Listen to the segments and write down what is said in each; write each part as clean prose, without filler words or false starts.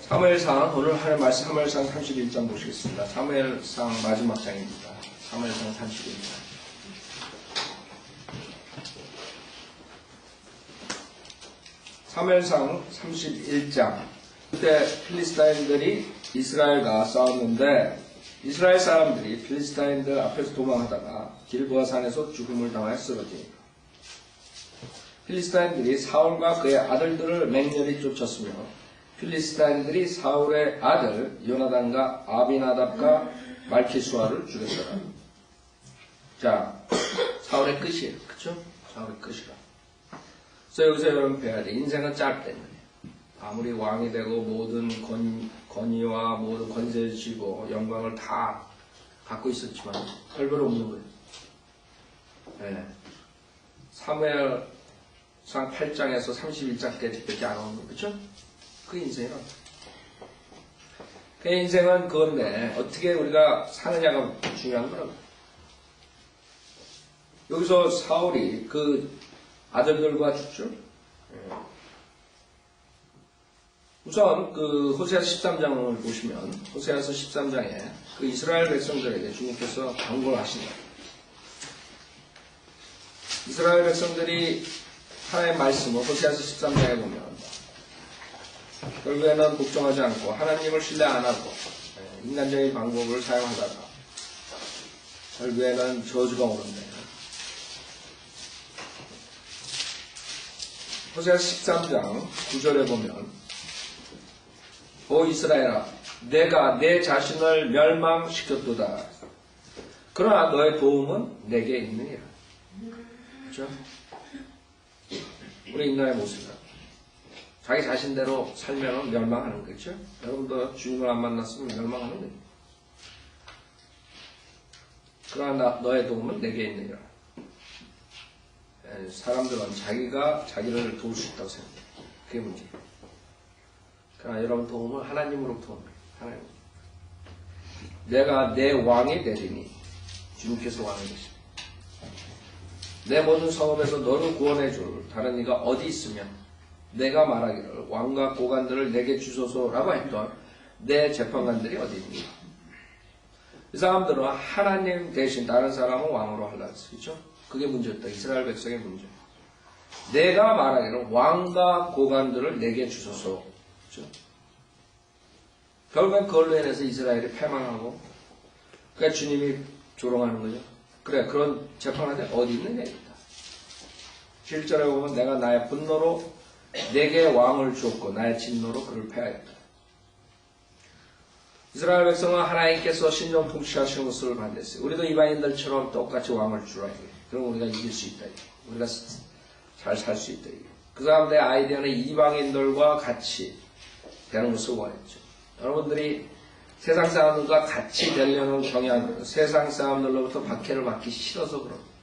사무엘상 오늘 하는 말씀 사무엘상 31장 보시겠습니다. 사무엘상 마지막 장입니다. 사무엘상 31장. 사무엘상 31장. 그때 필리스타인들이 이스라엘과 싸웠는데 이스라엘 사람들이 필리스타인들 앞에서 도망하다가 길보아 산에서 죽음을 당하여 쓰러집니다. 필리스타인들이 사울과 그의 아들들을 맹렬히 쫓았으며 필리스타인들이 사울의 아들 요나단과 아비나답과 말키수아를 죽였더라. 자, 사울의 끝이에요. 그쵸? 사울의 끝이라. 그래서 여기서 여러분 배워야 돼. 인생은 짧대. 아무리 왕이 되고 모든 권위와 모든 권세를 쥐고 영광을 다 갖고 있었지만 별별 없는 거예요. 네. 사무엘상 8장에서 31장까지밖에 안 오는 거예요. 그쵸? 그 인생이라. 그 인생은 그건데 어떻게 우리가 사느냐가 중요한 거라고. 여기서 사울이 그 아들들과 죽죠. 우선 그 호세아서 13장을 보시면 호세아서 13장에 그 이스라엘 백성들에게 주님께서 경고를 하신다. 이스라엘 백성들이 하나님의 말씀을 호세아서 13장에 보면 결국에는 복종하지 않고 하나님을 신뢰 안 하고 인간적인 방법을 사용하다가 결국에는 저주가 오는데 호세아서 13장 9절에 보면 오 이스라엘아 내가 내 자신을 멸망시켰도다. 그러나 너의 도움은 내게 있느니라. 그렇죠? 우리 인간의 모습이다. 자기 자신대로 살면 멸망하는 거죠. 여러분도 주님을 안 만났으면 멸망하는 거예요. 그러나 너의 도움은 내게 있느니라. 사람들은 자기가 자기를 도울 수 있다고 생각해요. 그게 문제예요. 그러나 여러분 도움은 하나님으로부터 옵니다. 하나님. 내가 내 왕이 되리니 주님께서 왕이 되십니다. 내 모든 성읍에서 너를 구원해 줄 다른 이가 어디 있으면 내가 말하기를 왕과 고관들을 내게 주소서라고 했던 내 재판관들이 어디 있는가. 이 사람들은 하나님 대신 다른 사람은 왕으로 하려고 했어요. 그렇죠? 그게 문제였다. 이스라엘 백성의 문제. 내가 말하기를 왕과 고관들을 내게 주소서. 그렇죠? 결국엔 그걸로 인해서 이스라엘이 패망하고 그러니까 주님이 조롱하는 거죠. 그래 그런 재판관들이 어디 있느냐 이거다. 7절에 보면 내가 나의 분노로 내게 왕을 주었고 나의 진노로 그를 패하였다. 이스라엘 백성은 하나님께서 신령 통치하시는 것을 반대했어요. 우리도 이방인들처럼 똑같이 왕을 주라. 그럼 우리가 이길 수 있다. 우리가 잘 살 수 있다. 그 사람들의 아이디어는 이방인들과 같이 되는 것을 원했죠. 여러분들이 세상 사람들과 같이 되려는 경향은 세상 사람들로부터 박해를 받기 싫어서 그럽니다.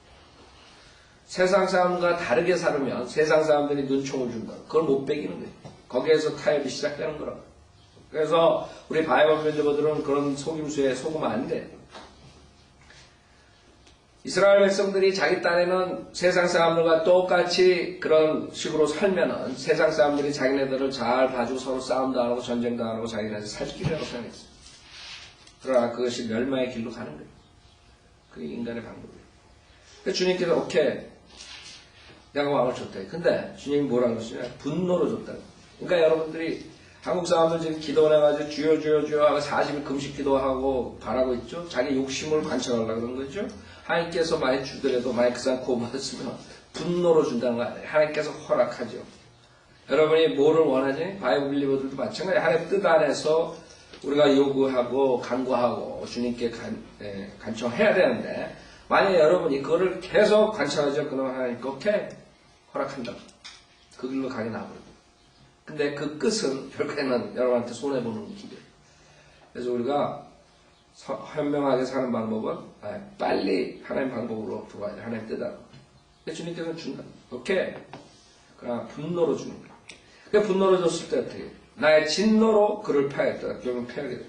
세상 사람과 다르게 살으면 세상 사람들이 눈총을 준다. 그걸 못 빼기는 거예요. 거기에서 타협이 시작되는 거라고. 그래서 우리 바이블 멤버들은 그런 속임수에 속으면 안 돼. 이스라엘 백성들이 자기 딴에는 세상 사람들과 똑같이 그런 식으로 살면은 세상 사람들이 자기네들을 잘 봐주고 서로 싸움도 안 하고 전쟁도 안 하고 자기네들 살 길이라고 생각했어요. 그러나 그것이 멸망의 길로 가는 거예요. 그게 인간의 방법이에요. 그래서 주님께서 오케이 내가 왕을 줬다. 근데 주님이 뭐라고 그러시냐? 분노로 줬다. 그러니까 여러분들이 한국 사람들 지금 기도를 해가지고 주여 주여 주여 하고 40일 금식 기도하고 바라고 있죠? 자기 욕심을 관철하려고 그런 거죠? 하나님께서 많이 주더라도 만약 그 사람 구원받았으면 분노로 준다는 거 아니에요. 하나님께서 허락하죠. 여러분이 뭐를 원하지? 바이블 빌리버들도 마찬가지예요. 하나님의 뜻 안에서 우리가 요구하고 간구하고 주님께 간청해야 되는데 만약에 여러분이 그거를 계속 관찰하죠. 그러면 하나님께 오케이 허락한다. 그 길로 가게 나버려요. 근데 그 끝은 결국에는 여러분한테 손해보는 길이에요. 그래서 우리가 현명하게 사는 방법은 빨리 하나님 방법으로 들어와야 돼. 하나님 뜻대로. 주님께서는 준다. 오케이. 그러나 분노로 주는 거야. 그 분노로 줬을 때 어떻게 해? 나의 진노로 그를 패하였다. 결국은 패하게 돼.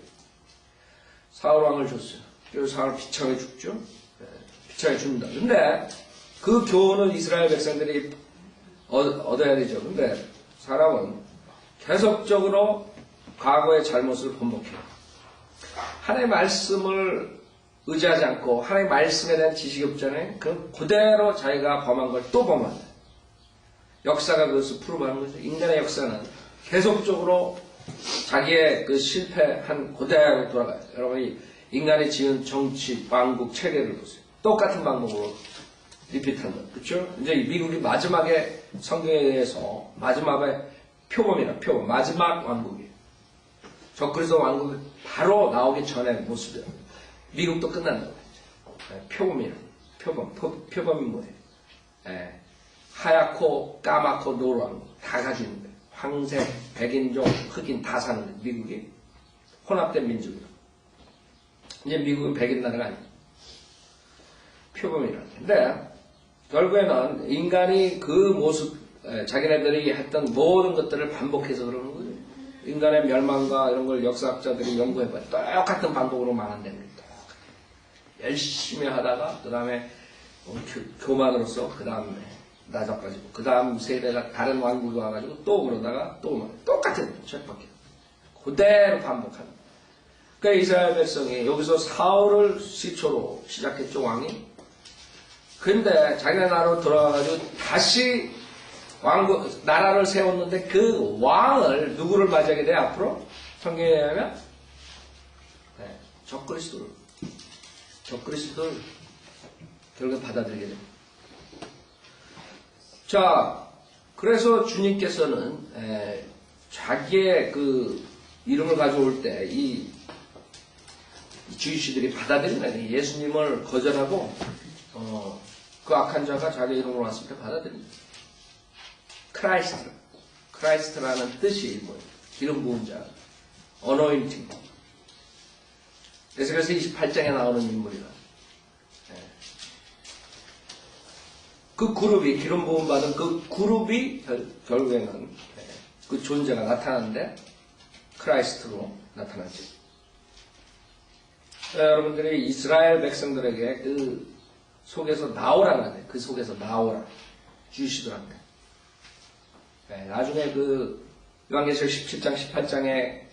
사울왕을 줬어요. 그래서 사울 비참하게 죽죠. 비참하게 죽는다. 근데 그 교훈을 이스라엘 백성들이 얻어야 되죠. 근데 사람은 계속적으로 과거의 잘못을 번복해요. 하나님의 말씀을 의지하지 않고 하나님의 말씀에 대한 지식이 없잖아요. 그럼 그대로 자기가 범한 걸 또 범한다. 역사가 그것을 프로브하는 거죠. 인간의 역사는 계속적으로 자기의 그 실패한 그대로 돌아가요. 여러분이 인간이 지은 정치, 왕국, 체계를 보세요. 똑같은 방법으로 리피트한다. 그렇죠? 이제 미국이 마지막에 성경에 대해서 마지막에 표범이라 표범 마지막 왕국이에요. 적그리스도 왕국이 바로 나오기 전의 모습이에요. 미국도 끝난다고 했죠. 표범이라 표범이 뭐예요? 하얗고 까맣고 노란 다 가지고 있는 거예요. 황색, 백인종, 흑인 다 사는 거예요. 미국이 혼합된 민족이에요. 이제 미국은 백인 나라가 아니에요. 표범이라는 건데 결국에는 인간이 그 모습, 자기네들이 했던 모든 것들을 반복해서 그러는 거예요. 인간의 멸망과 이런 걸 역사학자들이 연구해봐요. 똑같은 방법으로 망한다는 거예요. 열심히 하다가 그 다음에 교만으로서 그 다음에 나자빠지고 그 다음 세대가 다른 왕국이 와가지고 또 그러다가 또 똑같은 거예요. 책밖에 그대로 반복하는 거예요. 그러니까 이스라엘 백성이 여기서 사울을 시초로 시작했죠. 왕이. 근데 자기네 나라로 돌아가가지고 다시 왕국 나라를 세웠는데 그 왕을 누구를 맞이하게 돼 앞으로? 성경에 의하면 적그리스도를 결국 받아들이게 됩니다. 자, 그래서 주님께서는 자기의 그 이름을 가져올 때 이 주이시들이 받아들이는 거예요. 예수님을 거절하고 그 악한 자가 자기 이름으로 왔을 때 받아들입니다. 크라이스트라는 뜻이 뭐예요? 기름 부은 자, 어노인팅. 그래서 28장에 나오는 인물이라. 그 그룹이 기름 부음 받은 그 그룹이 결국에는 그 존재가 나타나는데 크라이스트로 나타나죠. 여러분들이 이스라엘 백성들에게 그 속에서 나오라는 거예요. 그 속에서 나오라. 주시더랍니다. 나중에 그 요한계시록 17장, 18장에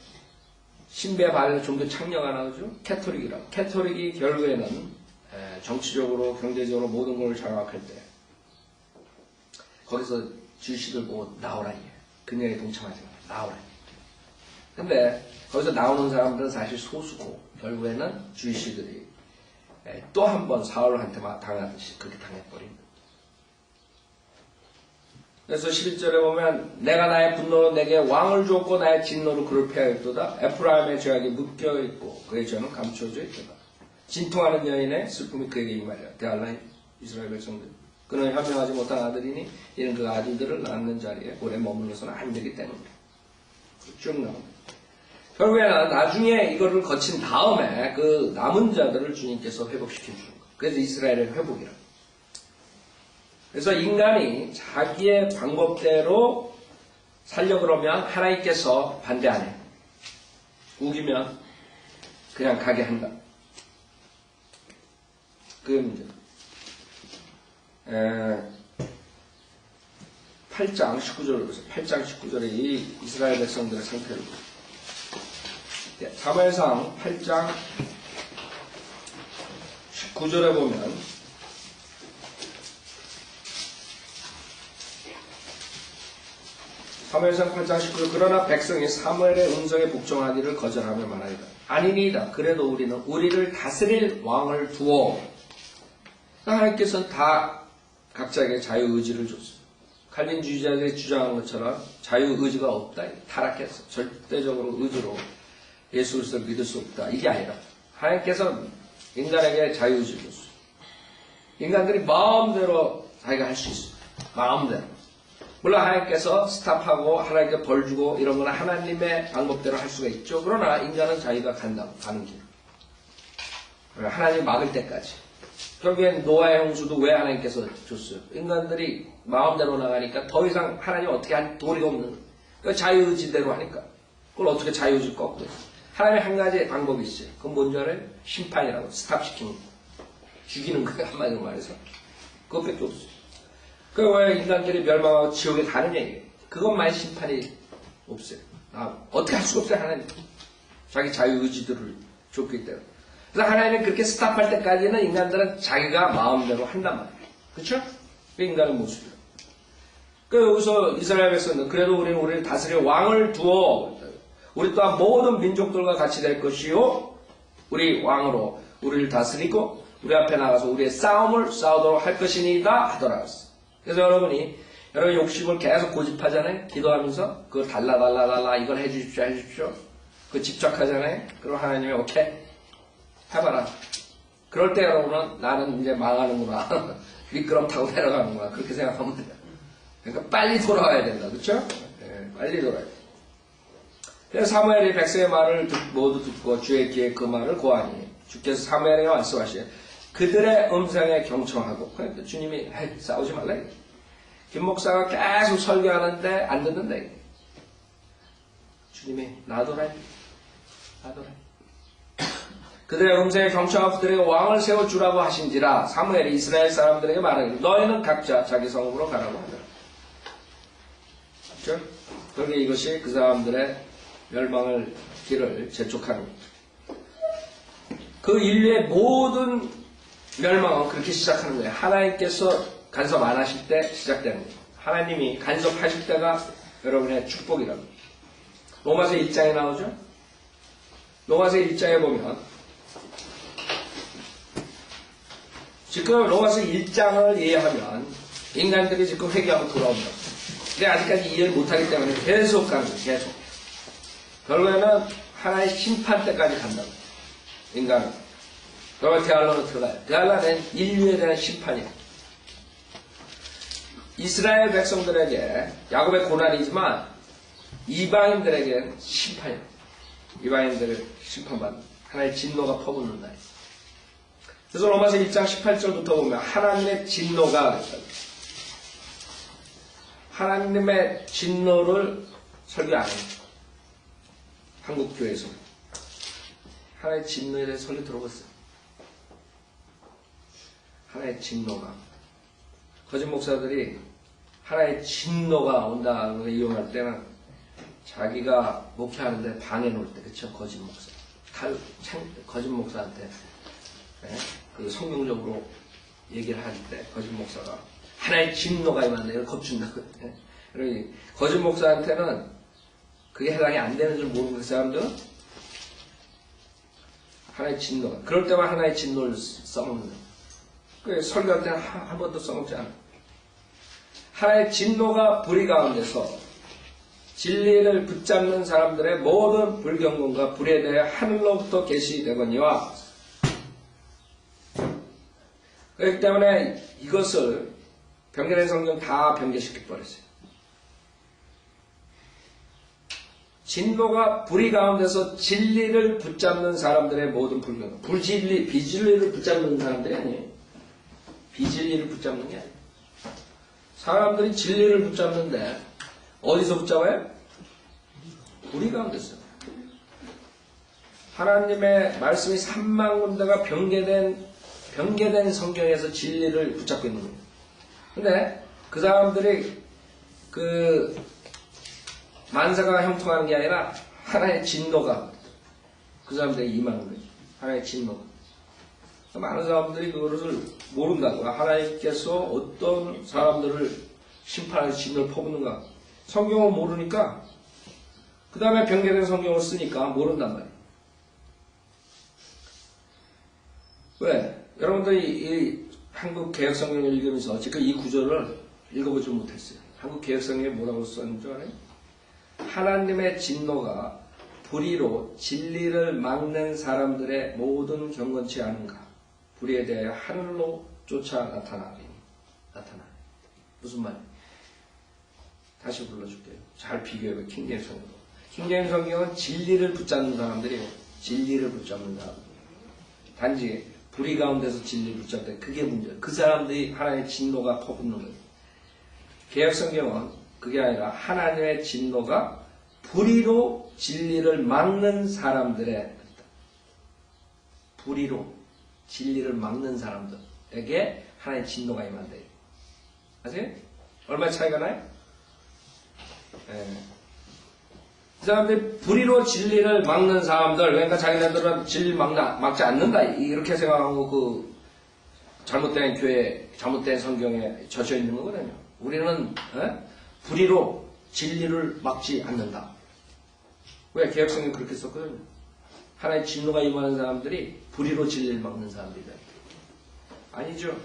신비의 바알 종교 창녀가 나오죠. 캐토릭이라고. 캐토릭이 결국에는 정치적으로, 경제적으로 모든 걸 장악할 때 거기서 주시들 보고 나오라. 그녀에 동참하지 마라. 나오라. 근데 거기서 나오는 사람들은 사실 소수고 결국에는 주시들이 또 한 번 사울한테 당하듯이 그렇게 당해버립니다. 그래서 11절에 보면 내가 나의 분노로 내게 왕을 주었고 나의 진노로 그를 패하였도다. 에프라임의 죄악이 묶여있고 그의 죄는 감추어져 있도다. 진통하는 여인의 슬픔이 그에게 임하리라. 대할라 이스라엘 백성들. 그는 현명하지 못한 아들이니 이는 그 아들들을 낳는 자리에 오래 머물러서는 안 되기 때문이다. 쭉 나옵니다. 결국에는 나중에 이거를 거친 다음에 그 남은 자들을 주님께서 회복시켜 주는 거예요. 그래서 이스라엘의 회복이라. 그래서 인간이 자기의 방법대로 살려고 그러면 하나님께서 반대 안 해요. 우기면 그냥 가게 한다. 그게 문제. 8장 19절을 보세요. 8장 19절에 이 이스라엘 백성들의 상태를 보세요. 사무엘상 8장 19절에 보면 사무엘상 8장 19절 그러나 백성이 사무엘의 음성에 복종하기를 거절하며 말하리라. 아니니이다. 그래도 우리는 우리를 다스릴 왕을 두어. 하나님께서는 다 각자에게 자유의지를 줬어요. 칼빈주의자들이 주장하는 것처럼 자유의지가 없다. 타락했어. 절대적으로 의지로 예수 그리스도를 믿을 수 없다. 이게 아니라 하나님께서 인간에게 자유의지를 줬어요. 인간들이 마음대로 자기가 할 수 있어요. 마음대로. 물론 하나님께서 스탑하고 하나님께 벌 주고 이런 건 하나님의 방법대로 할 수가 있죠. 그러나 인간은 자기가 가는 길. 하나님 막을 때까지. 결국엔 노아의 홍수도 왜 하나님께서 줬어요? 인간들이 마음대로 나가니까 더 이상 하나님 어떻게 할 도리가 없는 거예요. 그러니까 자유의지대로 하니까. 그걸 어떻게 자유의지를 꺾어요? 하나님의 한 가지 방법이 있어요. 그건 뭔지 알아요? 심판이라고. 스탑시키는 거. 죽이는 거예요. 한마디로 말해서. 그것밖에 없어요. 그 왜 인간들이 멸망하고 지옥에 가는 얘기예요. 그것만 심판이 없어요. 어떻게 할 수가 없어요, 하나님. 자기 자유의지들을 줬기 때문에. 그래서 하나님은 그렇게 스탑할 때까지는 인간들은 자기가 마음대로 한단 말이에요. 그쵸? 그게 인간의 모습이에요. 여기서 이스라엘 백성들, 그래도 우리는 우리를 다스릴 왕을 두어, 우리 또한 모든 민족들과 같이 될 것이요, 우리 왕으로 우리를 다스리고, 우리 앞에 나가서 우리의 싸움을 싸우도록 할 것이니이다 하더라. 그래서 여러분 욕심을 계속 고집하잖아요. 기도하면서 그거 달라 이걸 해주십시오. 그거 집착하잖아요. 그럼 하나님이 오케이 해봐라. 그럴 때 여러분은 나는 이제 망하는구나. 미끄럼 타고 내려가는구나. 그렇게 생각하면 돼요. 그러니까 빨리 돌아와야 된다. 그렇죠? 네, 빨리 돌아야 돼. 그래서 사무엘이 백성의 말을 모두 듣고 주의 귀에 그 말을 고하니 주께서 사무엘에게 말씀하시되 그들의 음성에 경청하고. 그러니까 주님이 싸우지 말라. 김 목사가 계속 설교하는데 안 듣는데 주님이 놔둬라. 그들의 음성에 경청하고 그들에게 왕을 세워주라고 하신지라. 사무엘이 이스라엘 사람들에게 말하기를 너희는 각자 자기 성읍으로 가라고 하더라. 그렇죠? 그러게 이것이 그 사람들의 멸망을 길을 재촉하는 거죠. 그 인류의 모든 멸망은 그렇게 시작하는 거예요. 하나님께서 간섭 안 하실 때 시작되는 거예요. 하나님이 간섭하실 때가 여러분의 축복이랍니다. 로마서 1장에 나오죠? 로마서 1장에 보면 지금 로마서 1장을 이해하면 인간들이 지금 회개하고 돌아온다. 근데 아직까지 이해를 못하기 때문에 계속 가는 거예요. 계속. 결국에는 하나의 심판 때까지 간다고. 인간은. 그러면 데알라로 들어가요. 데알라는 인류에 대한 심판이에요. 이스라엘 백성들에게 야곱의 고난이지만 이방인들에게는 심판이에요. 이방인들을 심판받는 하나의 진노가 퍼붓는 날이에요. 그래서 로마서 1장 18절부터 보면 하나님의 진노가 그랬어요. 하나님의 진노를 설교 안 해요. 한국교회에서 하나님의 진노에 대해 설교 들어봤어요. 하나님의 진노가 거짓 목사들이 하나의 진노가 온다고 이용할 때는 자기가 목회하는데 방해 놓을 때, 그쵸? 거짓 목사. 거짓 목사한테, 그 성경적으로 얘기를 할 때, 거짓 목사가 하나의 진노가 임한다. 이걸 겁준다고. 그러니, 거짓 목사한테는 그게 해당이 안 되는 줄 모르는 그 사람들은 하나의 진노가. 그럴 때만 하나의 진노를 써먹는 거예요. 그 설교할 때는 한 번도 써먹지 않아요. 하나의 진노가 불의 가운데서 진리를 붙잡는 사람들의 모든 불경건과 불에 대해 하늘로부터 계시되거니와 그렇기 때문에 이것을 변경된 성경 다 변개시켜버렸어요. 진노가 불의 가운데서 진리를 붙잡는 사람들의 모든 불경건, 비진리를 붙잡는 사람들이 아니에요. 비진리를 붙잡는 게 아니에요. 사람들이 진리를 붙잡는데 어디서 붙잡아요? 불의 가운데서. 하나님의 말씀이 3만 군데가 변개된 성경에서 진리를 붙잡고 있는 거예요. 근데 그 사람들이 만사가 형통하는 게 아니라 하나의 진노가 그 사람들에게 임하는 거예요. 하나의 진노가. 많은 사람들이 그것을 모른다고요. 하나님께서 어떤 사람들을 심판하는 진노를 퍼붓는가. 성경을 모르니까 그 다음에 변개된 성경을 쓰니까 모른단 말이에요. 왜? 여러분들이 이 한국 개혁성경을 읽으면서 지금 이 구절을 읽어보지 못했어요. 한국 개혁성경에 뭐라고 썼는지 알아요? 하나님의 진노가 불의로 진리를 막는 사람들의 모든 경건치 않은가. 불의에 대하여 하늘로 쫓아 나타나리니. 무슨 말이에요? 다시 불러줄게요. 잘 비교해봐요. 킹제임스 성경. 킹제임스 성경은 진리를 붙잡는 사람들이에요. 진리를 붙잡는 사람들. 단지 불의 가운데서 진리를 붙잡을 때 그게 문제예요. 그 사람들이 하나님의 진노가 퍼붓는 거예요. 개혁 성경은 그게 아니라 하나님의 진노가 불의로 진리를 막는 사람들의 불의로 진리를 막는 사람들에게 하나님의 진노가 임한대요. 아세요? 얼마 차이가 나요? 이 사람들이 불의로 진리를 막는 사람들, 그러니까 자기네들은 진리를 막지 않는다, 이렇게 생각하고 그 잘못된 교회, 잘못된 성경에 젖어 있는 거거든요. 우리는 불의로 진리를 막지 않는다. 왜? 개혁성이 그렇게 썼거든요. 하나의 진노가 임하는 사람들이 불의로 진리를 막는 사람들이다. 아니죠.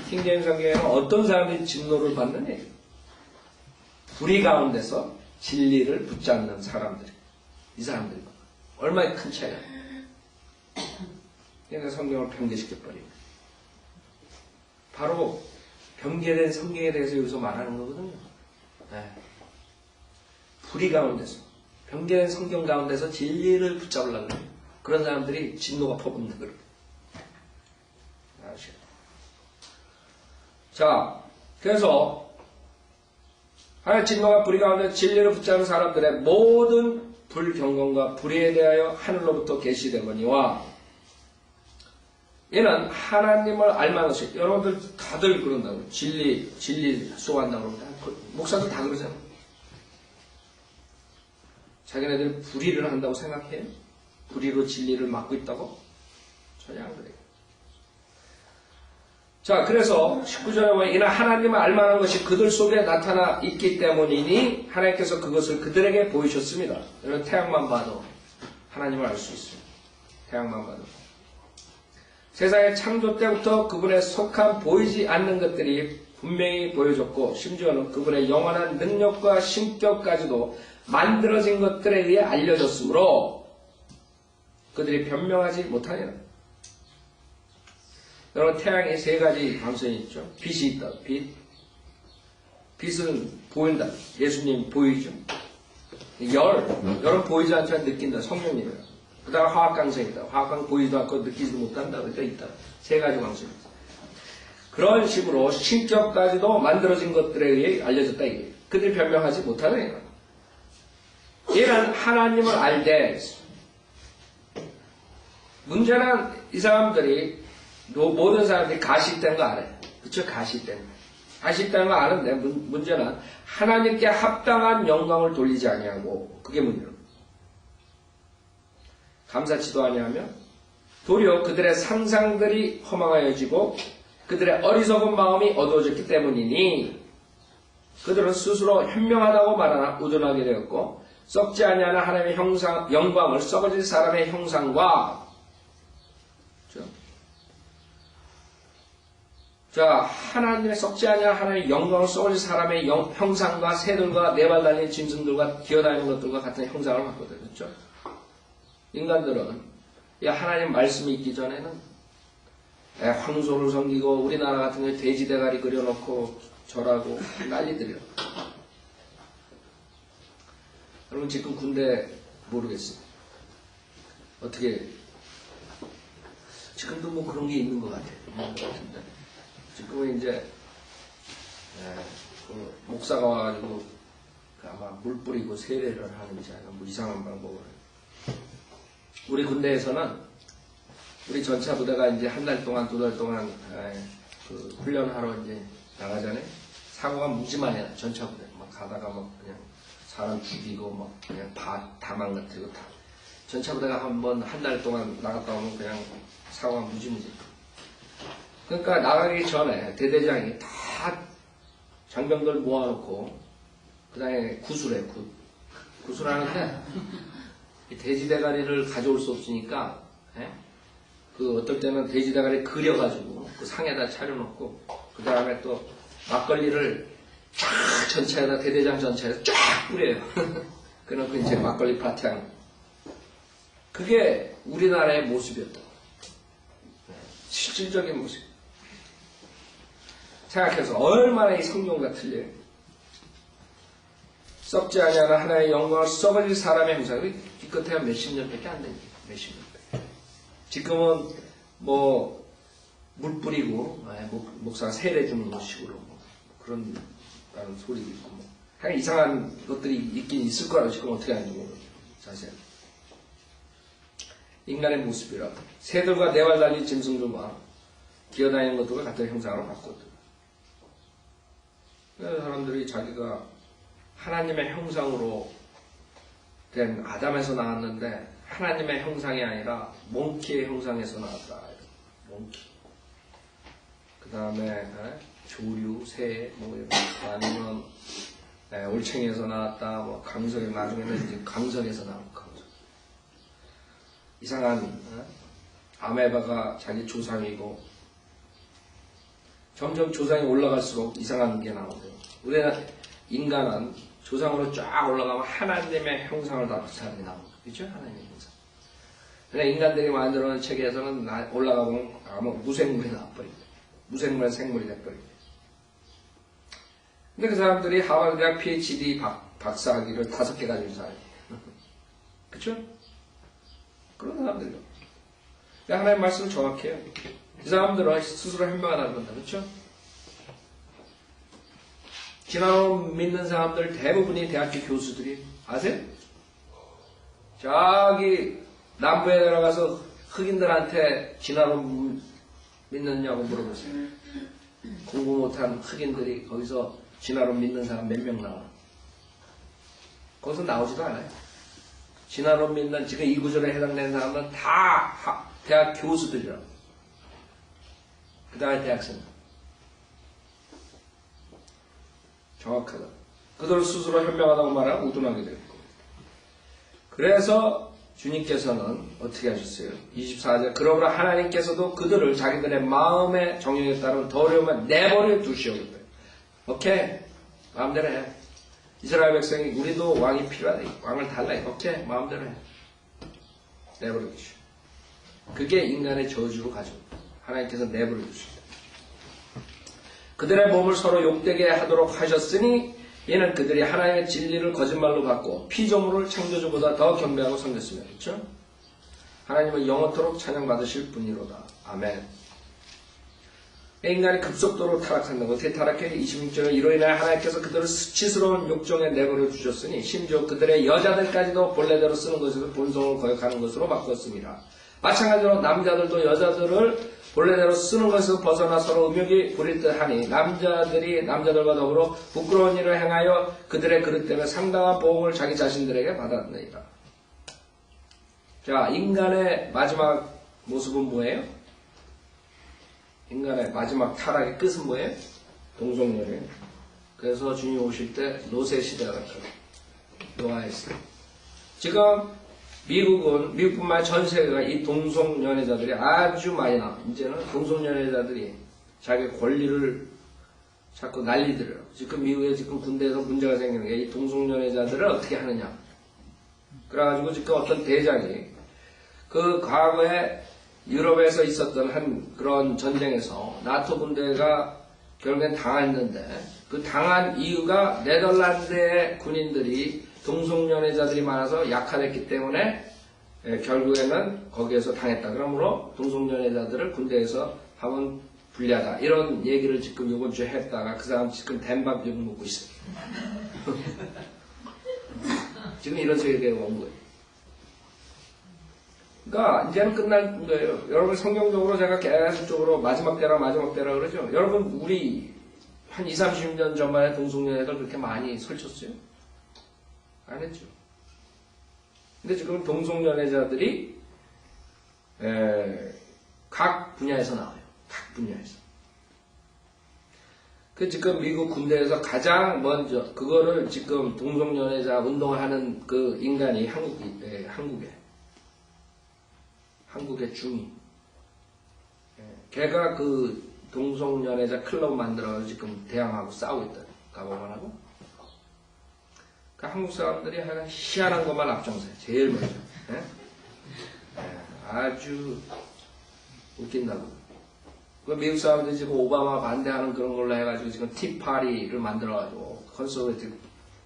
킹제임스 성경에는 어떤 사람이 진노를 받느냐? 불의 가운데서 진리를 붙잡는 사람들. 이 사람들이 얼마나 큰 차이야. 그러니까 성경을 변개시켜버립니다. 바로 변개된 성경에 대해서 여기서 말하는 거거든요. 네. 불의 가운데서, 변개된 성경 가운데서 진리를 붙잡으려고 해요. 그런 사람들이 진노가 퍼붓는 거예요. 아시죠? 자, 그래서 하나의 진노가 불의 가운데 진리를 붙잡는 사람들의 모든 불경건과 불의에 대하여 하늘로부터 계시되거니와 얘는 하나님을 알만한 것이, 여러분들 다들 그런다고. 진리 수호한다고 그럽니다. 목사들 다 그러잖아요. 자기네들이 불의를 한다고 생각해요? 불의로 진리를 막고 있다고? 전혀 안 그래요. 자, 그래서 19절에 보면 이는 하나님을 알만한 것이 그들 속에 나타나 있기 때문이니 하나님께서 그것을 그들에게 보이셨습니다. 여러분, 태양만 봐도 하나님을 알 수 있습니다. 태양만 봐도. 세상의 창조 때부터 그분의 속한 보이지 않는 것들이 분명히 보여졌고 심지어는 그분의 영원한 능력과 신격까지도 만들어진 것들에 의해 알려졌으므로 그들이 변명하지 못하니라. 여러분, 태양에 세 가지 광선이 있죠. 빛이 있다. 빛은 보인다. 예수님 보이죠. 열은 보이지 않지만 느낀다. 성령님이다. 그 다음 화학광선이다. 화학광 보이지도 않고 느끼지도 못한다. 그러니까 있다. 세 가지 광선입니다. 그런 식으로 신격까지도 만들어진 것들에 의해 알려졌다. 이게. 그들이 변명하지 못하는 거예요. 얘는 하나님을 알되, 문제는 이 사람들이, 모든 사람들이 가시된 거 알아요. 그쵸? 가시된 거. 가시된 거 아는데, 문제는 하나님께 합당한 영광을 돌리지 아니하고, 그게 문제입니다. 감사치도 아니하면 도리어 그들의 상상들이 허망하여지고 그들의 어리석은 마음이 어두워졌기 때문이니 그들은 스스로 현명하다고 말하나 우둔하게 되었고 썩지 아니하는 하나님의 영광을 썩어질 사람의 형상과 하나님의 썩지 아니하는 하나님의 영광을 썩어질 사람의 형상과 새들과 네 발 달린 짐승들과 기어다니는 것들과 같은 형상을 갖거든요. 그렇죠? 인간들은 하나님 말씀이 있기 전에는 황소를 섬기고 우리나라 같은 경우에 돼지 대가리 그려놓고 절하고 난리들이요. 여러분 지금 군대 모르겠어요. 어떻게 지금도 뭐 그런 게 있는 것 같아요. 지금은 이제 그 목사가 와가지고 아마 물 뿌리고 세례를 하는지 아니면 뭐 이상한 방법을 우리 군대에서는 우리 전차 부대가 이제 한 달 동안, 두 달 동안 그 훈련하러 이제 나가잖아요. 사고가 무지 많이 나요. 전차 부대 막 가다가 막 그냥 사람 죽이고 막 그냥 다 망가뜨리고 다. 전차 부대가 한 달 동안 나갔다 오면 그냥 사고가 무지무지. 그러니까 나가기 전에 대대장이 다 장병들 모아놓고 그 다음에 구술해. 구술하는데 돼지 대가리를 가져올 수 없으니까 그 어떨 때는 돼지 대가리 그려가지고 그 상에다 차려놓고 그 다음에 또 막걸리를 쫙 전체에다 대대장 전체에다 쫙 뿌려요. 그래놓고 이제 막걸리 파티하는 그게 우리나라의 모습이었다. 실질적인 모습. 생각해서 얼마나 이 성경과 틀려요. 썩지 아니하는 하나의 영광을 썩어질 사람의 형상이 기껏해야 몇십 년밖에 안 됩니다. 몇십 년. 지금은 뭐 물 뿌리고 목사가 세례 주는 식으로 뭐 그런 소리도 있고 뭐 그냥 이상한 것들이 있긴 있을 거라고 지금 어떻게 하는지 모르겠어요. 자세히. 인간의 모습이라 새들과 네 발 달린 짐승들과 기어다니는 것들과 같은 형상으로 바꿨거든. 그래서 사람들이 자기가 하나님의 형상으로 된 아담에서 나왔는데 하나님의 형상이 아니라 몽키의 형상에서 나왔다. 몽키. 그 다음에 조류, 새, 뭐 이런 아니면 올챙이에서 나왔다. 뭐 강석에 나중에는 이제 강석에서 나온 강석. 이상한 아메바가 자기 조상이고 점점 조상이 올라갈수록 이상한 게 나오고요. 우리는 인간은 조상으로 쫙 올라가면 하나님의 형상을 다 비슷하게 나옵니다. 그렇죠? 하나님의 형상. 그러니까 인간들이 만들어놓은 체계에서는 올라가보면 아마 무생물이 나와버립니다. 무생물은 생물이 돼버립니다. 근데 그 사람들이 하버드대학 PhD 박사학위를 5개 가진 사람이에요. 그렇죠? 그런 사람들이요. 하나님의 말씀은 정확해요. 이 사람들은 스스로 현명하다는 건다. 그렇죠? 진화론 믿는 사람들 대부분이 대학교 교수들이 아세요? 저기 남부에 들어가서 흑인들한테 진화론 믿느냐고 물어보세요. 공부 못한 흑인들이 거기서 진화론 믿는 사람 몇 명 나와? 거기서 나오지도 않아요. 진화론 믿는 지금 이 구절에 해당되는 사람은 다 대학 교수들이라고. 그 다음에 대학생. 정확하다. 그들 스스로 현명하다고 말하면 우둔하게 될 겁니다. 그래서 주님께서는 어떻게 하셨어요? 24절. 그러므로 하나님께서도 그들을 자기들의 마음의 정욕에 따른 더러움을 내버려 두시오겠다. 오케이. 마음대로 해. 이스라엘 백성이 우리도 왕이 필요하다. 왕을 달라. 오케이. 마음대로 해. 내버려 두시오. 그게 인간의 저주로 가져옵니다. 하나님께서 내버려 두십니다. 그들의 몸을 서로 욕되게 하도록 하셨으니 이는 그들이 하나님의 진리를 거짓말로 받고 피조물을 창조주보다 더 경배하고 섬겼으며. 그렇죠? 하나님은 영원토록 찬양받으실 분이로다. 아멘. 인간이 급속도로 타락한다고. 어떻게 타락해? 26절에 이로 인하여 하나님께서 그들을 수치스러운 욕정에 내버려 주셨으니 심지어 그들의 여자들까지도 본래대로 쓰는 것에서 본성을 거역하는 것으로 바꿨습니다. 마찬가지로 남자들도 여자들을 본래대로 쓰는 것에서 벗어나 서로 음욕이 부릴 듯하니 남자들이 남자들과 더불어 부끄러운 일을 행하여 그들의 그릇 때문에 상당한 보응을 자기 자신들에게 받았느니라. 자, 인간의 마지막 모습은 뭐예요? 인간의 마지막 타락의 끝은 뭐예요? 동성연애예요. 그래서 주님 오실 때 노세 시대가 왔어요. 노아의 시대. 지금 미국은, 미국뿐만 아니라 전 세계가 이 동성연애자들이 아주 많이 나와. 이제는 동성연애자들이 자기 권리를 자꾸 난리들어요. 지금 미국에 지금 군대에서 문제가 생기는 게 이 동성연애자들을 어떻게 하느냐. 그래가지고 지금 어떤 대장이 그 과거에 유럽에서 있었던 한 그런 전쟁에서 나토 군대가 결국엔 당했는데 그 당한 이유가 네덜란드의 군인들이 동성연애자들이 많아서 약화됐기 때문에 결국에는 거기에서 당했다. 그러므로 동성연애자들을 군대에서 하면 불리하다. 이런 얘기를 지금 이번 주에 했다가 그 사람 지금 댄밥 욕 먹고 있어요. 지금 이런 세계가 온 거예요. 그러니까 이제는 끝날 거예요. 여러분 성경적으로 제가 계속적으로 마지막 때라 그러죠. 여러분 우리 한 20, 30년 전만에 동성연애들 그렇게 많이 설쳤어요? 안 했죠. 근데 지금 동성연애자들이 각 분야에서 나와요. 각 분야에서. 그 지금 미국 군대에서 가장 먼저 그거를 지금 동성연애자 운동을 하는 그 인간이 한국의 중위. 걔가 그 동성연애자 클럽 만들어서 지금 대항하고 싸우고 있다. 가보만하고. 그 한국 사람들이 하여간 희한한 것만 앞장서요. 제일 먼저. 아주 웃긴다고. 그 미국 사람들이 지금 오바마 반대하는 그런 걸로 해가지고 지금 티파리를 만들어가지고 컨서베티브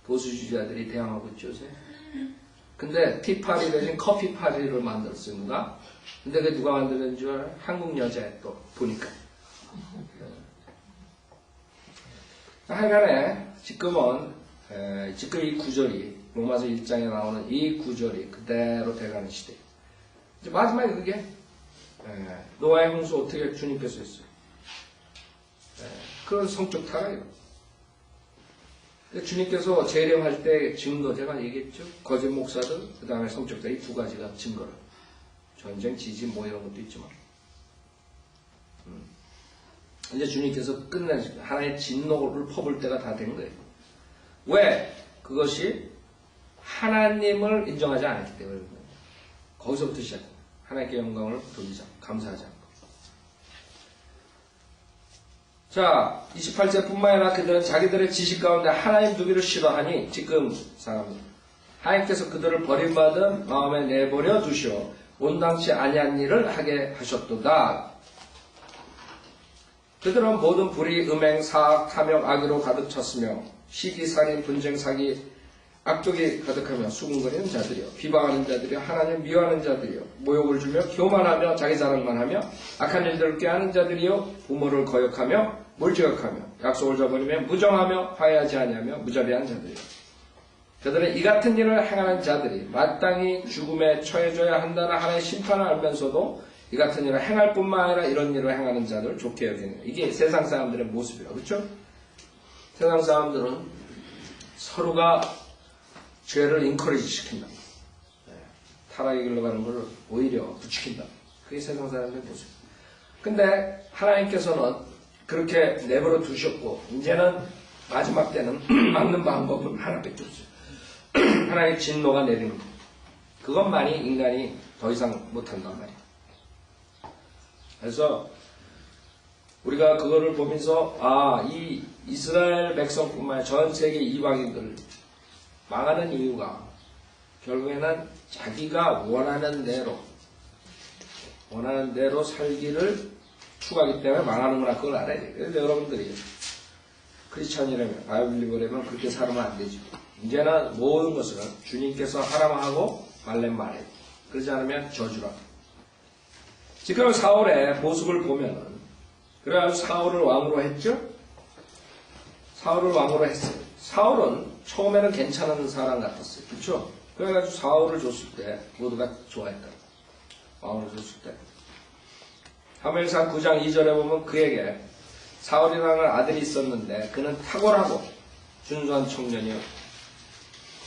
보수주의자들이 대항하고 있죠. 요새. 근데 티파리 대신 커피파리를 만들었어요. 누가? 근데 그게 누가 만드는 줄 알아요? 한국 여자애 또 보니까. 하여간에 지금은 지금 이 구절이 로마서 1장에 나오는 이 구절이 그대로 돼가는 시대. 이제 마지막에 그게 노아의 홍수 어떻게 주님께서 했어요? 그런 성적 타락이에요. 주님께서 재림할 때 증거, 제가 얘기했죠. 거짓 목사들, 그 다음에 성적자, 이 두 가지가 증거를. 전쟁, 지진, 뭐 이런 것도 있지만. 이제 주님께서 끝내시고, 하나의 진노를 퍼볼 때가 다 된 거예요. 왜? 그것이 하나님을 인정하지 않았기 때문에. 거기서부터 시작합니다. 하나님께 영광을 돌리지 않고, 감사하지 않고. 자, 28절 뿐만 아니라 그들은 자기들의 지식 가운데 하나님 두기를 싫어하니, 지금 사람들. 하나님께서 그들을 버림받은 마음에 내버려 두시어 온당치 아니한 일을 하게 하셨도다. 그들은 모든 불의, 음행, 사악, 탐욕, 악의로 가득 찼으며 시기, 살인, 분쟁, 사기, 악독이 가득하며 수군거리는 자들이요 비방하는 자들이요 하나님 미워하는 자들이요 모욕을 주며 교만하며 자기 자랑만 하며 악한 일들을 꾀하는 자들이요 부모를 거역하며 몰지각하며 약속을 저버리며 무정하며 화해하지 아니하며 무자비한 자들이요 그들은 이 같은 일을 행하는 자들이 마땅히 죽음에 처해져야 한다는 하나의 심판을 알면서도 이 같은 일을 행할 뿐만 아니라 이런 일을 행하는 자들을 좋게 여기는 이게 세상 사람들의 모습이라고. 그렇죠? 세상 사람들은 서로가 죄를 인커리지 시킨다. 타락의 길로 가는 걸 오히려 부추긴다. 그게 세상 사람들의 모습. 근데 하나님께서는 그렇게 내버려 두셨고 이제는 마지막 때는 막는 방법은 하나밖에 없어요. 하나님의 진노가 내리는 것. 그것만이 인간이 더 이상 못한단 말이에요. 그래서 우리가 그거를 보면서 이 이스라엘 백성뿐만 아니라 전 세계 이방인들 망하는 이유가 결국에는 자기가 원하는 대로 살기를 추구하기 때문에 망하는구나. 그걸 알아야 돼요. 그래서 여러분들이 크리스찬이라면 바이블리버라면 그렇게 살면 안 되죠. 이제는 모든 것을 주님께서 하라고 하고 말란 말해요. 그러지 않으면 저주라. 지금 사울의 모습을 보면은 그래가지고 사울을 왕으로 했죠. 사울을 왕으로 했어요. 사울은 처음에는 괜찮은 사람 같았어요. 그렇죠? 그래가지고 사울을 줬을 때 모두가 좋아했다. 왕으로 줬을 때. 사무엘상 9장 2절에 보면 그에게 사울이라는 아들이 있었는데 그는 탁월하고 준수한 청년이요.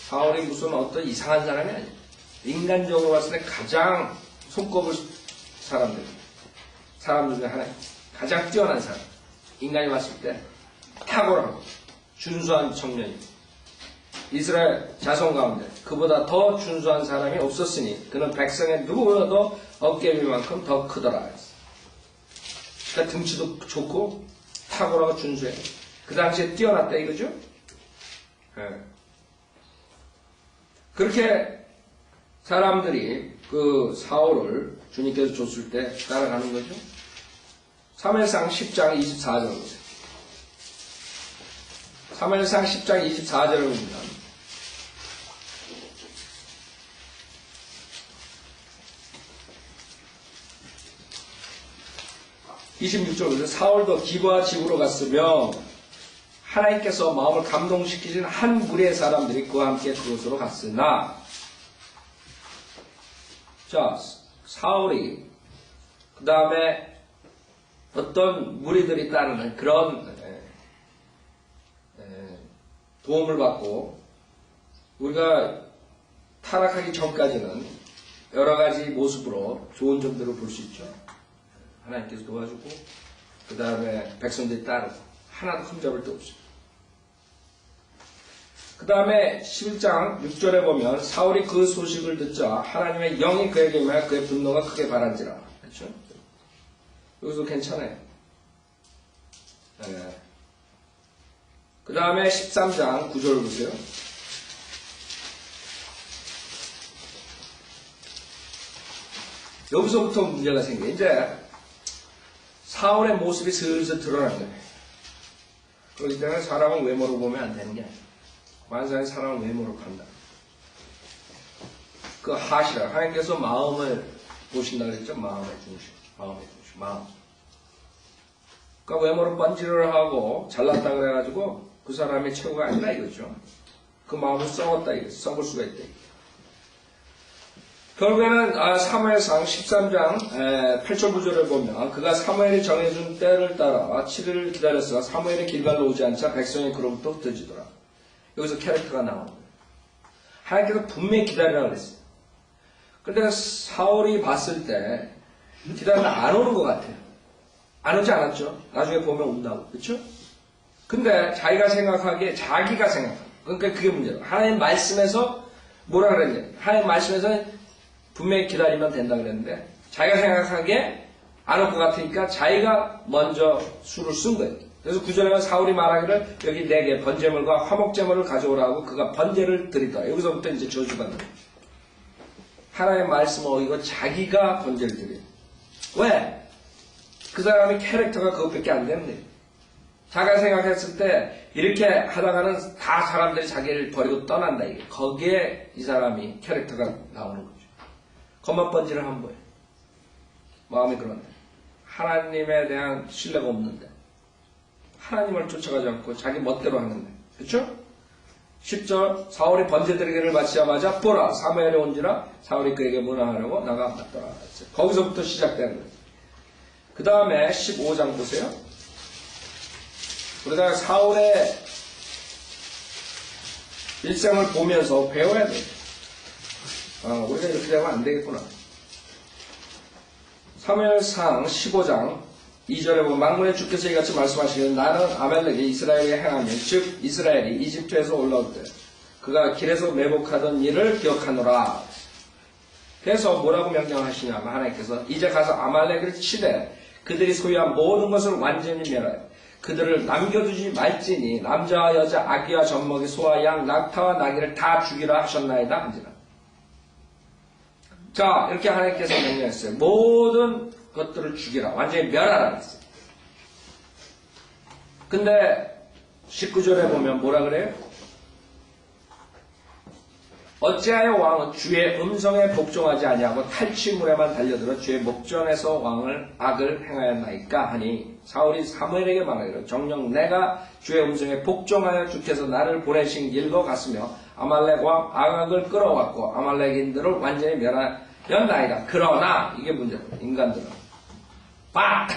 사울이 무슨 어떤 이상한 사람이 아니에요. 인간적으로 봤을 때 가장 손꼽을 사람 중에 하나예요. 가장 뛰어난 사람. 인간이 봤을 때 탁월하고 준수한 청년이에요. 이스라엘 자손 가운데 그보다 더 준수한 사람이 없었으니 그는 백성의 누구보다도 어깨 위만큼 더 크더라. 그러니까 등치도 좋고 탁월하고 준수해. 그 당시에 뛰어났다 이거죠? 네. 그렇게 사람들이 그 사울을 주님께서 줬을 때 따라가는 거죠. 사무엘상 10장 24절을 보세요. 사무엘상 10장 24절을 보면 26절에서 사울도 기브아 집으로 갔으며 하나님께서 마음을 감동시키신 한 무리의 사람들이 그와 함께 그곳으로 갔으나 자 사울이 그 다음에 어떤 무리들이 따르는 그런 도움을 받고 우리가 타락하기 전까지는 여러 가지 모습으로 좋은 점들을 볼 수 있죠. 하나님께서 도와주고 그 다음에 백성들이 따르고 하나도 흠잡을 데 없어요. 그 다음에 11장 6절에 보면 사울이 그 소식을 듣자 하나님의 영이 그에게 임하여 그의 분노가 크게 바란지라. 그렇죠? 여기서 괜찮아요. 네. 그 다음에 13장 9절 보세요. 여기서부터 문제가 생겨요. 이제 사울의 모습이 슬슬 드러난 거예요. 그렇기 때문에 사람은 외모로 보면 안 되는 게 아니에요. 만사의 사람은 외모로 판다. 그 하시라. 하나님께서 마음을 보신다 그랬죠? 마음의 중심. 마음. 그러니까 외모로 번지를 하고 잘났다 그래가지고 그 사람이 최고가 아니라 이거죠. 그 마음을 썩었다 이거죠. 썩을 수가 있다. 결국에는 사무엘상 13장 8절 9절을 보면 그가 사무엘이 정해준 때를 따라 7일을 기다렸으나 사무엘이 길갈로 오지 않자 백성이 그로부터 흩어지더라. 여기서 캐릭터가 나오는 거예요. 하나님께서 분명히 기다리라고 그랬어요. 근데 사울이 봤을 때 기다리면 안 오는 것 같아요. 안 오지 않았죠? 나중에 보면 온다고. 그렇죠? 근데 자기가 생각하기에 그러니까 그게 문제예요. 하나님 말씀에서 뭐라 그랬냐? 하나님 말씀에서 분명히 기다리면 된다 그랬는데 자기가 생각하기에 안 올 것 같으니까 자기가 먼저 수를 쓴 거예요. 그래서 구절에 사울이 말하기를 여기 4개 번제물과 화목제물을 가져오라고 그가 번제를 드리더라. 여기서부터 이제 저주받는 거예요. 하나님의 말씀을 어기고 자기가 번제를 드려요. 왜? 그 사람의 캐릭터가 그것밖에 안 되는 거예요. 자기가 생각했을 때 이렇게 하다가는 다 사람들이 자기를 버리고 떠난다. 이게. 거기에 이 사람이 캐릭터가 나오는 거죠. 겉만 번지를 한 거예요. 마음이 그런데 하나님에 대한 신뢰가 없는데 하나님을 쫓아가지 않고 자기 멋대로 하는데 그렇죠? 10절 사울이 번제드리기를 마치자마자 보라 사무엘이 온지라 사울이 그에게 문화하려고 나가 맞더라. 거기서부터 시작되는 거예요. 그 다음에 15장 보세요. 우리가 사울의 일생을 보면서 배워야 돼요. 우리가 이렇게 되면 안 되겠구나. 사무엘상 15장 2절에 보면 만군의 주께서 이같이 말씀하시기를 나는 아말렉이 이스라엘에 행하며 즉 이스라엘이 이집트에서 올라올 때 그가 길에서 매복하던 일을 기억하노라. 그래서 뭐라고 명령하시냐면 하나님께서 이제 가서 아말렉을 치되 그들이 소유한 모든 것을 완전히 멸하여 그들을 남겨두지 말지니 남자와 여자 아기와 젖먹이 소와 양 낙타와 나귀를 다 죽이라 하셨나이다 한지라. 자 이렇게 하나님께서 명령했어요. 모든 것들을 죽이라 완전히 멸하라 했어요. 근데 19절에 보면 뭐라 그래요? 어찌하여 왕은 주의 음성에 복종하지 아니하고 탈취물에만 달려들어 주의 목전에서 왕을 악을 행하였나이까 하니 사울이 사무엘에게 말하기를 정녕 내가 주의 음성에 복종하여 주께서 나를 보내신 길로 갔으며 아말렉 왕 아각을 끌어왔고 아말렉인들을 완전히 멸하였나이다. 그러나 이게 문제고 인간들은 빡!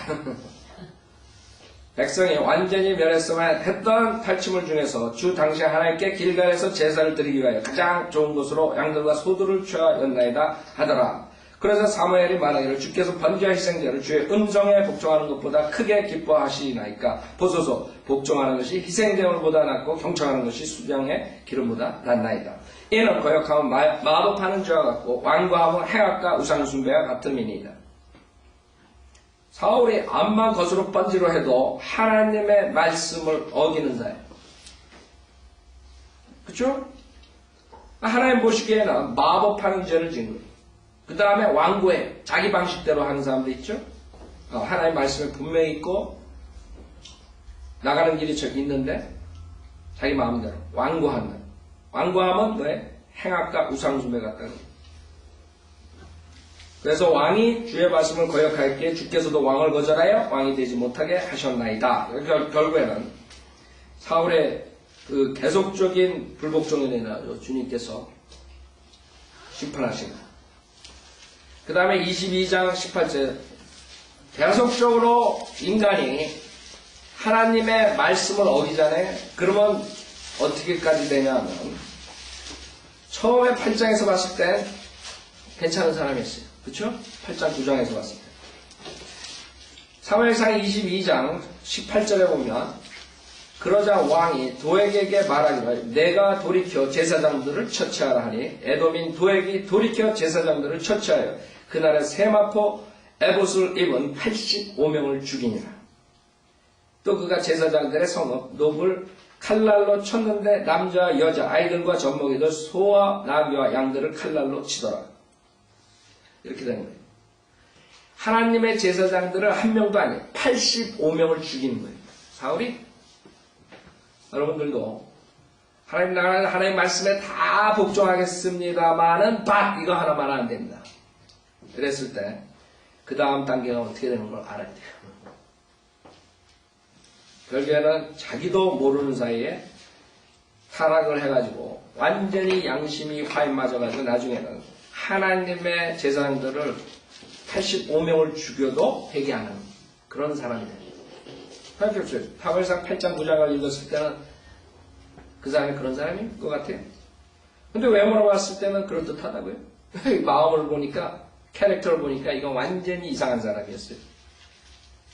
백성이 완전히 멸했으면 했던 탈취물 중에서 주 당시 하나님께 길갈에서 제사를 드리기 위하여 가장 좋은 것으로 양들과 소들을 취하였나이다 하더라. 그래서 사무엘이 말하기를 주께서 번제와 희생제를 주의 음성에 복종하는 것보다 크게 기뻐하시나이까 보소서 복종하는 것이 희생제물보다 낫고 경청하는 것이 수병의 기름보다 낫나이다. 이는 거역하면 마법하는 죄와 같고 완고하면 행악과 우상숭배와 같음이니이다. 사울이 암만 것으로 번지로 해도 하나님의 말씀을 어기는 자예요. 그렇죠? 하나님 보시기에는 마법하는 죄를 지은 거예요. 그 다음에 완고해 자기 방식대로 하는 사람도 있죠. 하나님 말씀에 분명히 있고 나가는 길이 저기 있는데 자기 마음대로 완고한다. 완고하면 왜? 행악과 우상숭배 같다는 거예요. 그래서 왕이 주의 말씀을 거역하였기에 주께서도 왕을 거절하여 왕이 되지 못하게 하셨나이다. 결국에는 사울의 그 계속적인 불복종에 인하여 주님께서 심판하신 거예요. 그 다음에 22장 18절 계속적으로 인간이 하나님의 말씀을 어기잖아요. 그러면 어떻게까지 되냐면 처음에 8장에서 봤을 땐 괜찮은 사람이었어요. 그렇죠? 8장 9장에서 봤을 때. 사무엘상 22장 18절에 보면 그러자 왕이 도액에게 말하기를 내가 돌이켜 제사장들을 처치하라 하니 에돔인 도액이 돌이켜 제사장들을 처치하여 그날에 세마포 에봇을 입은 85명을 죽이니라. 또 그가 제사장들의 성읍 놉을 칼날로 쳤는데 남자 여자 아이들과 젖먹이들 소와 나귀와 양들을 칼날로 치더라. 이렇게 되는 거예요. 하나님의 제사장들을 한 명도 아니에요. 85명을 죽이는 거예요. 사울이 여러분들도 하나님 나라는 하나님 말씀에 다 복종하겠습니다만은 이거 하나만 안 됩니다. 그랬을 때 그 다음 단계가 어떻게 되는 걸 알아야 돼요. 결국에는 자기도 모르는 사이에 타락을 해가지고 완전히 양심이 화인 맞아가지고 나중에는 하나님의 제사장들을 85명을 죽여도 회개하는 그런 사람이 돼요. 사무엘상 8장 9장을 읽었을 때는 그 사람이 그런 사람인 것 같아요. 근데 외모로 봤을 때는 그럴듯하다고요. 마음을 보니까, 캐릭터를 보니까 이건 완전히 이상한 사람이었어요.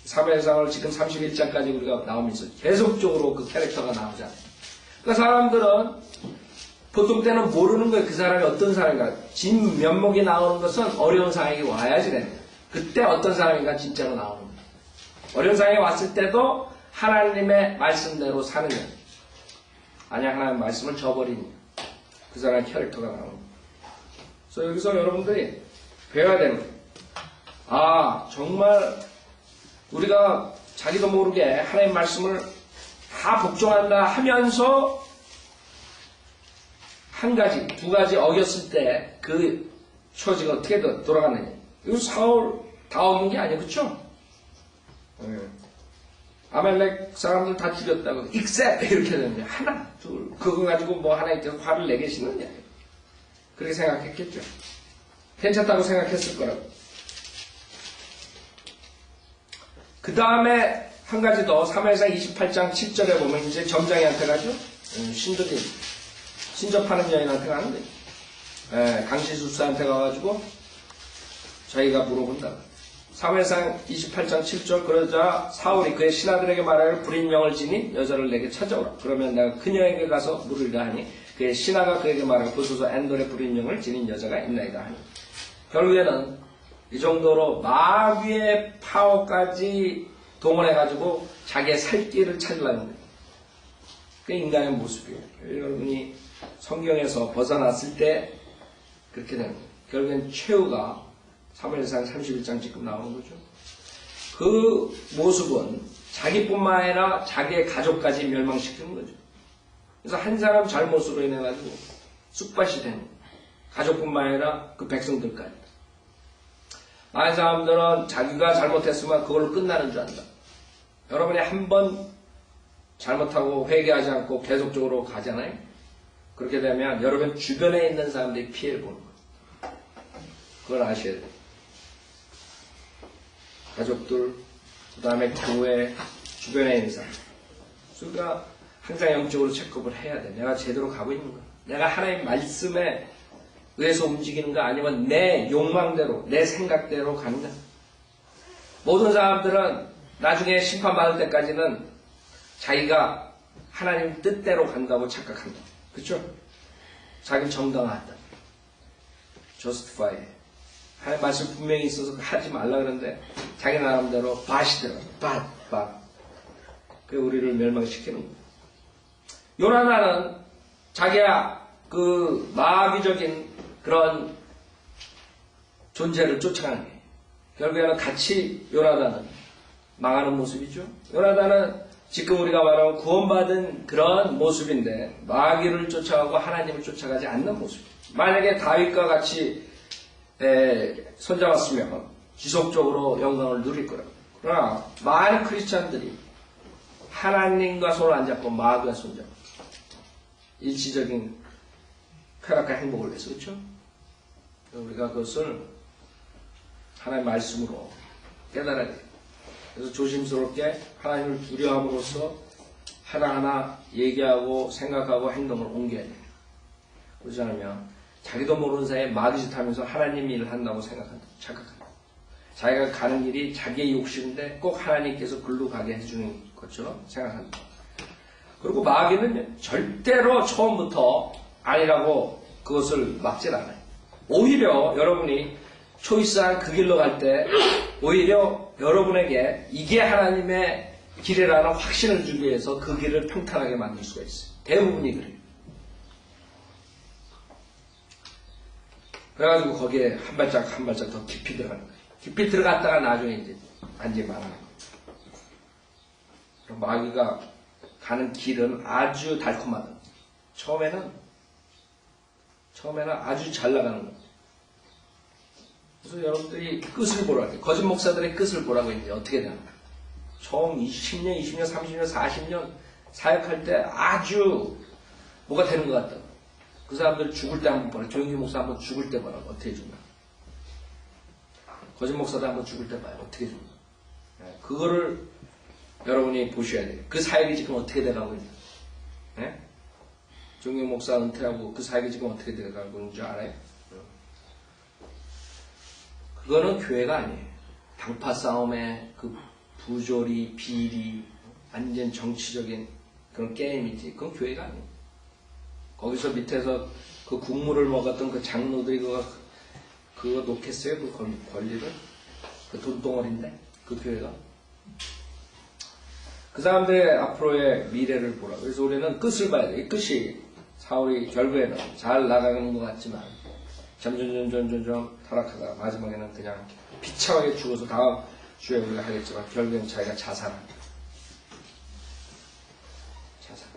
사무엘상을 지금 31장까지 우리가 나오면서 계속적으로 그 캐릭터가 나오잖아요. 그러니까 사람들은 보통 때는 모르는 거예요. 그 사람이 어떤 사람인가. 진 면목이 나오는 것은 어려운 상황이 와야지 됩니다. 그때 어떤 사람인가 진짜로 나오는 거예요. 어려운 상황이 왔을 때도 하나님의 말씀대로 사느냐, 아니 하나님의 말씀을 저버리느냐, 그 사람의 캐릭터가 나오는 거예요. 그래서 여기서 여러분들이 배워야 되는 거예요. 아, 정말 우리가 자기도 모르게 하나님의 말씀을 다 복종한다 하면서 한 가지, 두 가지 어겼을 때 그 처지가 어떻게 돌아가느냐. 이거 사울 다 어긴 게 아니에요. 그쵸? 아말렉 사람들 다 죽였다고. 익셉! 이렇게 되는데 하나, 둘. 그거 가지고 뭐 하나님께서 화를 내 계시느냐. 그렇게 생각했겠죠. 괜찮다고 생각했을 거라고. 그 다음에 한 가지 더, 사무엘상 28장 7절에 보면 이제 점장이한테 가죠. 신들이 신접하는 여인한테 가는데, 강시술사한테 가가지고 자기가 물어본다. 사무엘상 28장 7절, 그러자 사울이 그의 신하들에게 말하기를 불임령을 지닌 여자를 내게 찾아오라. 그러면 내가 그녀에게 가서 물으리라 하니 그의 신하가 그에게 말하고 보소서 엔돌의 불임령을 지닌 여자가 있나이다 하니. 결국에는 이 정도로 마귀의 파워까지 동원해가지고 자기의 살 길을 찾으려는 거예요. 그게 인간의 모습이에요. 여러분이 성경에서 벗어났을 때 그렇게 되는 거예요. 결국엔 최후가 사무엘상 31장 지금 나오는 거죠. 그 모습은 자기뿐만 아니라 자기의 가족까지 멸망시키는 거죠. 그래서 한 사람 잘못으로 인해가지고 쑥밭이 되는 거예요. 가족뿐만 아니라 그 백성들까지. 많은 사람들은 자기가 잘못했으면 그걸로 끝나는 줄 안다. 여러분이 한 번 잘못하고 회개하지 않고 계속적으로 가잖아요. 그렇게 되면 여러분 주변에 있는 사람들이 피해를 보는 거예요. 그걸 아셔야 돼요. 가족들, 그 다음에 교회, 주변에 있는 사람. 그러니까 항상 영적으로 체크업을 해야 돼. 내가 제대로 가고 있는 거야. 내가 하나님의 말씀에 의해서 움직이는가 아니면 내 욕망대로, 내 생각대로 가는가. 모든 사람들은 나중에 심판받을 때까지는 자기가 하나님 뜻대로 간다고 착각한다. 그렇죠? 자기는 정당하다. justify. 하나님 말씀 분명히 있어서 하지 말라 그러는데 자기 나름대로 밭이더라고. 밭. 그 우리를 멸망시키는 거예요. 요나단은 자기야 그 마귀적인 그런 존재를 쫓아가는 거예요. 결국에는 같이 요나단은 망하는 모습이죠. 요나단은 지금 우리가 말하는 구원받은 그런 모습인데 마귀를 쫓아가고 하나님을 쫓아가지 않는 모습. 만약에 다윗과 같이 손잡았으면 지속적으로 영광을 누릴 거라고. 그러나 많은 크리스찬들이 하나님과 손을 안 잡고 마귀와 손잡고 일시적인 쾌락과 행복을 위해서. 그렇죠? 우리가 그것을 하나님의 말씀으로 깨달아야 돼요. 그래서 조심스럽게 하나님을 두려움으로써 하나하나 얘기하고 생각하고 행동을 옮겨야 돼요. 그렇지 않으면 자기도 모르는 사이에 마귀짓 하면서 하나님 일을 한다고 생각한다. 착각한다. 자기가 가는 길이 자기의 욕심인데 꼭 하나님께서 글로 가게 해주는 것처럼 생각한다. 그리고 마귀는 절대로 처음부터 아니라고 그것을 막질 않아요. 오히려 여러분이 초이스한 그 길로 갈 때 오히려 여러분에게 이게 하나님의 길이라는 확신을 주기 위해서 그 길을 평탄하게 만들 수가 있어요. 대부분이 그래요. 그래가지고 거기에 한 발짝 한 발짝 더 깊이 들어가는 거예요. 깊이 들어갔다가 나중에 이제 완전히 망하는 거예요. 그럼 마귀가 가는 길은 아주 달콤하다. 처음에는 아주 잘 나가는 거예요. 그래서 여러분들이 끝을 보라고 해요. 거짓 목사들의 끝을 보라고 했는데 어떻게 되나. 처음 10년, 20년, 30년, 40년 사역할 때 아주 뭐가 되는 것 같다. 그 사람들 죽을 때 한번 보라. 조영기 목사 한번 죽을 때 보라고. 어떻게 죽나. 거짓 목사도 한번 죽을 때 봐요. 어떻게 죽나. 그거를 여러분이 보셔야 돼요. 그 사역이 지금 어떻게 돼가고 있나. 네? 정경 목사 은퇴하고 그 사역이 지금 어떻게 돼가고 있는 줄 알아요? 그거는 교회가 아니에요. 당파 싸움에 그 부조리, 비리, 완전 정치적인 그런 게임이지. 그건 교회가 아니에요. 거기서 밑에서 그 국물을 먹었던 그 장로들이 그거 놓겠어요? 그 권리를? 그 돈덩어리인데? 그 교회가? 그 사람들의 앞으로의 미래를 보라. 그래서 우리는 끝을 봐야 돼. 이 끝이 사울이 결국에는 잘 나가는 것 같지만 점점 타락하다가 마지막에는 그냥 비참하게 죽어서 다음 주에 우리가 하겠지만 결국엔 자기가 자살합니다. 자살.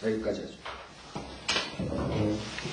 자, 여기까지 하죠.